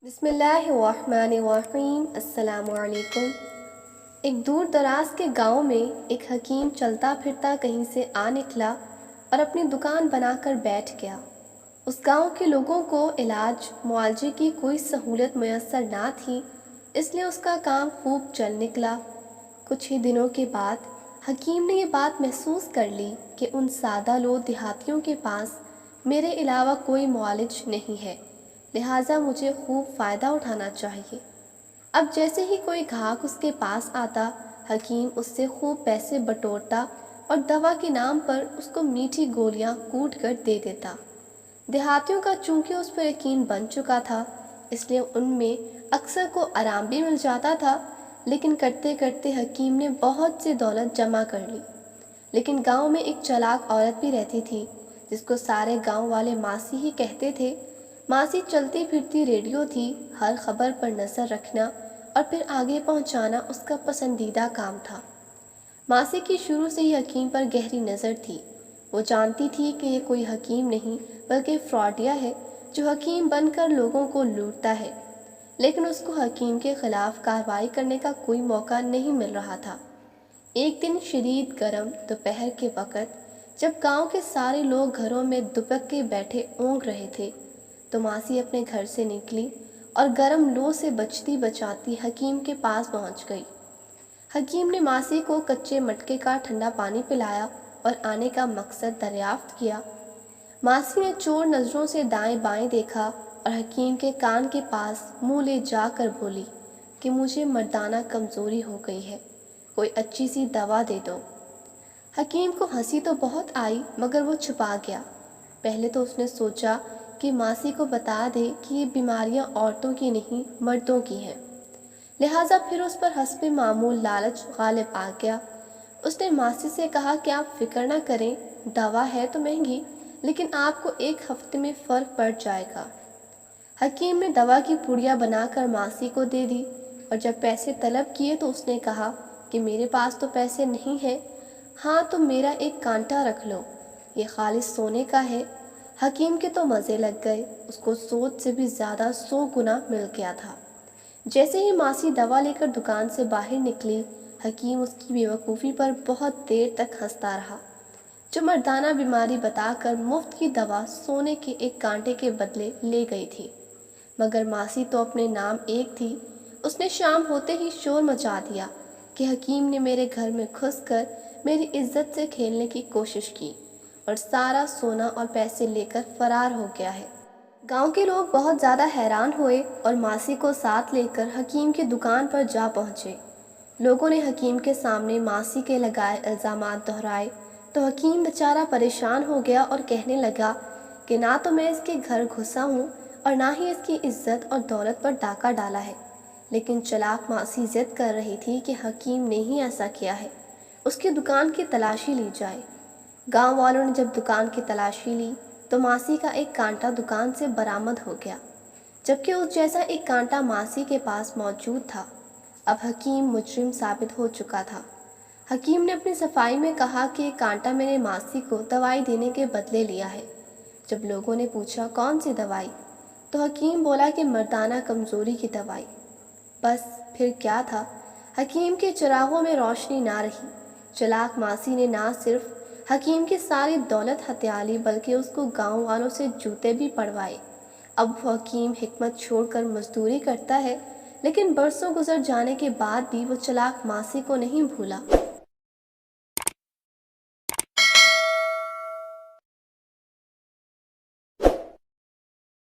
بسم اللہ الرحمن الرحیم۔ السلام علیکم۔ ایک دور دراز کے گاؤں میں ایک حکیم چلتا پھرتا کہیں سے آ نکلا اور اپنی دکان بنا کر بیٹھ گیا۔ اس گاؤں کے لوگوں کو علاج معالجے کی کوئی سہولت میسر نہ تھی، اس لیے اس کا کام خوب چل نکلا۔ کچھ ہی دنوں کے بعد حکیم نے یہ بات محسوس کر لی کہ ان سادہ لوگ دیہاتیوں کے پاس میرے علاوہ کوئی معالج نہیں ہے، لہٰذا مجھے خوب فائدہ اٹھانا چاہیے۔ اب جیسے ہی کوئی گاہک اس کے پاس آتا، حکیم اس سے خوب پیسے بٹورتا اور دوا کے نام پر اس کو میٹھی گولیاں کوٹ کر دے دیتا۔ دیہاتیوں کا چونکہ اس پر یقین بن چکا تھا، اس لیے ان میں اکثر کو آرام بھی مل جاتا تھا، لیکن کرتے کرتے حکیم نے بہت سی دولت جمع کر لی۔ لیکن گاؤں میں ایک چالاک عورت بھی رہتی تھی، جس کو سارے گاؤں والے ماسی ہی کہتے تھے۔ ماسی چلتی پھرتی ریڈیو تھی، ہر خبر پر نظر رکھنا اور پھر آگے پہنچانا اس کا پسندیدہ کام تھا۔ ماسی کی شروع سے ہی حکیم پر گہری نظر تھی۔ وہ جانتی تھی کہ یہ کوئی حکیم نہیں بلکہ فراڈیا ہے جو حکیم بن کر لوگوں کو لوٹتا ہے، لیکن اس کو حکیم کے خلاف کارروائی کرنے کا کوئی موقع نہیں مل رہا تھا۔ ایک دن شدید گرم دوپہر کے وقت جب گاؤں کے سارے لوگ گھروں میں دبک کے بیٹھے اونگ رہے تھے، تو ماسی اپنے گھر سے نکلی اور گرم لو سے بچتی بچاتی حکیم کے پاس پہنچ گئی۔ حکیم نے ماسی کو کچے مٹکے کا ٹھنڈا پانی پلایا اور آنے کا مقصد دریافت کیا۔ ماسی نے چور نظروں سے دائیں بائیں دیکھا اور حکیم کے کان کے پاس منہ لے جا کر بولی کہ مجھے مردانہ کمزوری ہو گئی ہے، کوئی اچھی سی دوا دے دو۔ حکیم کو ہنسی تو بہت آئی، مگر وہ چھپا گیا۔ پہلے تو اس نے سوچا کہ ماسی کو بتا دے کہ یہ بیماریاں عورتوں کی نہیں مردوں کی ہیں، لہٰذا پھر اس پر حسب معمول لالچ غالب آ گیا۔ اس نے ماسی سے کہا کہ آپ فکر نہ کریں، دوا ہے تو مہنگی، لیکن آپ کو 1 ہفتے میں فرق پڑ جائے گا۔ حکیم نے دوا کی پڑیاں بنا کر ماسی کو دے دی، اور جب پیسے طلب کیے تو اس نے کہا کہ میرے پاس تو پیسے نہیں ہیں، ہاں تو میرا ایک کانٹا رکھ لو، یہ خالص سونے کا ہے۔ حکیم کے تو مزے لگ گئے، اس کو سوچ سے بھی زیادہ 100 گنا مل گیا تھا۔ جیسے ہی ماسی دوا لے کر دکان سے باہر نکلی، حکیم اس کی بے وقوفی پر بہت دیر تک ہنستا رہا، جو مردانہ بیماری بتا کر مفت کی دوا سونے کے ایک کانٹے کے بدلے لے گئی تھی۔ مگر ماسی تو اپنے نام ایک تھی۔ اس نے شام ہوتے ہی شور مچا دیا کہ حکیم نے میرے گھر میں گھس کر میری عزت سے کھیلنے کی کوشش کی اور سارا سونا اور پیسے لے کر فرار ہو گیا ہے۔ گاؤں کے لوگ بہت زیادہ حیران ہوئے اور ماسی کو ساتھ لے کر حکیم کی دکان پر جا پہنچے۔ لوگوں نے حکیم کے سامنے ماسی کے لگائے الزامات دہرائے تو حکیم بیچارہ پریشان ہو گیا اور کہنے لگا کہ نہ تو میں اس کے گھر گھسا ہوں اور نہ ہی اس کی عزت اور دولت پر ڈاکہ ڈالا ہے، لیکن چلاک ماسی ضد کر رہی تھی کہ حکیم نے ہی ایسا کیا ہے، اس کی دکان کی تلاشی لی جائے۔ گاؤں والوں نے جب دکان کی تلاشی لی تو ماسی کا ایک کانٹا دکان سے برآمد ہو گیا، جبکہ اس جیسا ایک کانٹا ماسی کے پاس موجود تھا۔ اب حکیم مجرم ثابت ہو چکا تھا۔ حکیم نے اپنی صفائی میں کہا کہ یہ کانٹا میں نے ماسی کو دوائی دینے کے بدلے لیا ہے۔ جب لوگوں نے پوچھا کون سی دوائی، تو حکیم بولا کہ مردانہ کمزوری کی دوائی۔ بس پھر کیا تھا، حکیم کے چراغوں میں روشنی نہ رہی۔ چلاک ماسی نے نہ صرف حکیم کی ساری دولت ہتھیا لی بلکہ اس کو گاؤں والوں سے جوتے بھی پڑوائے۔ اب وہ حکیم حکمت چھوڑ کر مزدوری کرتا ہے، لیکن برسوں گزر جانے کے بعد بھی وہ چلاک ماسی کو نہیں بھولا۔